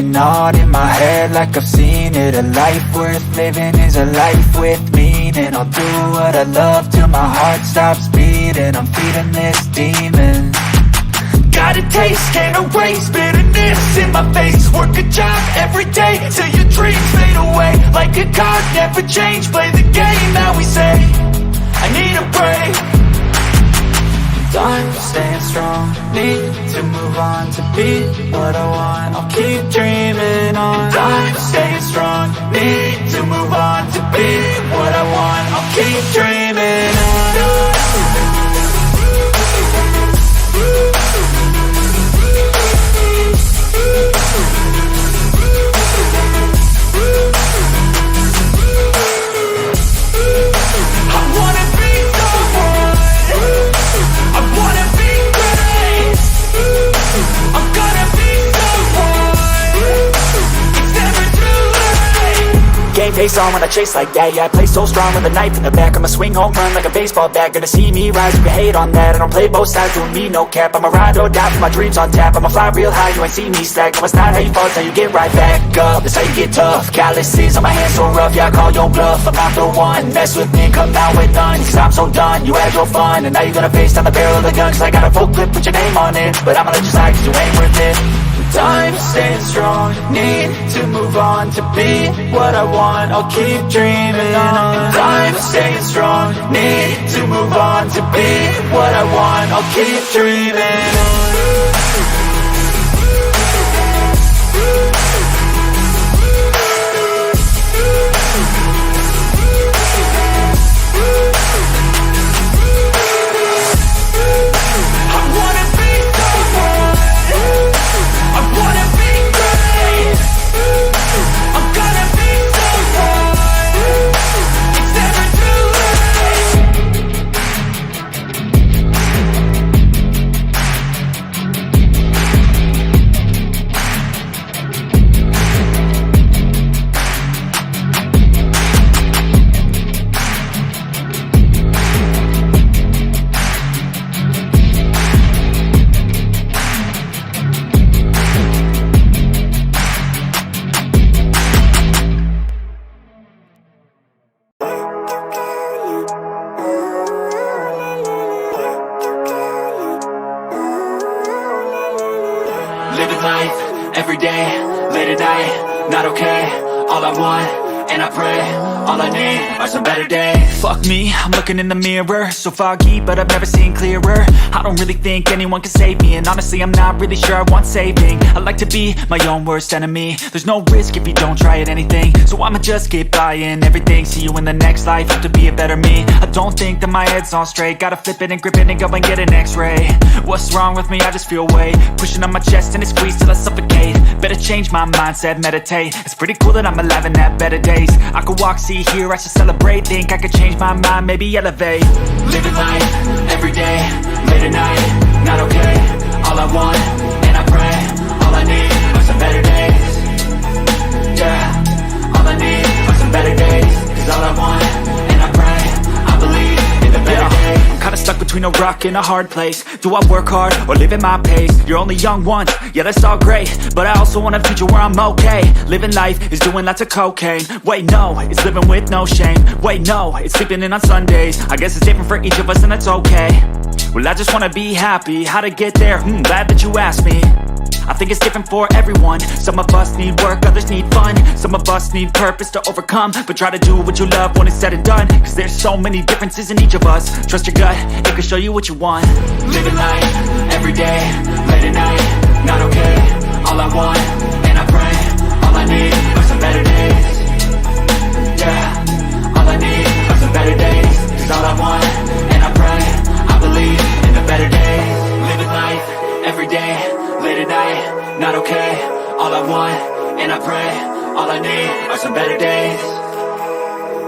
going on in my head like I've seen it. A life worth living is a life with meaning. I'll do what I love till my heart stops beating. I'm feeding this demon. Got a taste, can't erase bitterness in my face. Work a job every day till your dreams fade away. Like a card, never change, play the game that we say. I need a break. I'm staying strong, need to move on to be what I want. I'll keep dreaming on. I'm staying strong, need to move on to be what I want. I'll keep dreaming on. Game face on when I chase like that. Yeah, I play so strong with a knife in the back. I'ma swing home run like a baseball bat. Gonna see me rise, you can hate on that. I don't play both sides, doing me no cap. I'ma ride or die for my dreams on tap. I'ma fly real high, you ain't see me stack. No, it's not how you fall, it's how you get right back up. That's how you get tough. Calluses on my hands so rough, yeah, I call your bluff. I'm not the one, mess with me, come out with none. Cause I'm so done, you had your fun. And now you're gonna face down the barrel of the gun. Cause I got a full clip, put your name on it. But I'ma let you slide cause you ain't worth it. I'm staying strong, need to move on to be what I want. I'll keep dreaming on. I'm staying strong, need to move on to be what I want. I'll keep dreaming on. Living life, every day, late at night, not okay. All I want, and I pray, all I need are some better days. Fuck me, I'm looking in the mirror. So foggy, but I've never seen clearer. I don't really think anyone can save me. And honestly, I'm not really sure I want saving. I like to be my own worst enemy. There's no risk if you don't try at anything. So I'ma just keep buying everything. See you in the next life, hope to be a better me. I don't think that my head's on straight. Gotta flip it and grip it and go and get an x-ray. What's wrong with me? I just feel weight pushing on my chest and it squeezes till I suffocate. Better change my mindset, meditate. It's pretty cool that I'm alive and have better days. I could walk, see, hear, I should celebrate. Think I could change my mind, maybe elevate. Living life, every day, late at night, not okay. All I want, and I pray, all I need are some better days. Yeah, all I need are some better days. Cause all I want, and I pray, I believe in the better days. I'm kinda stuck between a rock and a hard place. Do I work hard or live at my pace? You're only young once, yeah that's all great, but I also want a future where I'm okay. Living life is doing lots of cocaine. Wait no, it's living with no shame. Wait no, it's sleeping in on Sundays. I guess it's different for each of us and that's okay. Well I just wanna be happy, how to get there? Glad that you asked me. I think it's different for everyone. Some of us need work, others need fun. Some of us need purpose to overcome. But try to do what you love when it's said and done. Cause there's so many differences in each of us. Trust your gut, it can show you what you want. Living life, every day, late at night, not okay. All I want, and I pray, all I need are some better days. Yeah, all I need are some better days. Cause all I want, and I pray, I believe in the better days. Living life, every day, late at night, not okay. All I want, and I pray, all I need are some better days.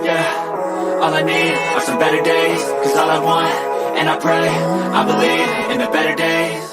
Yeah, all I need are some better days. Cause all I want, and I pray, I believe in the better days.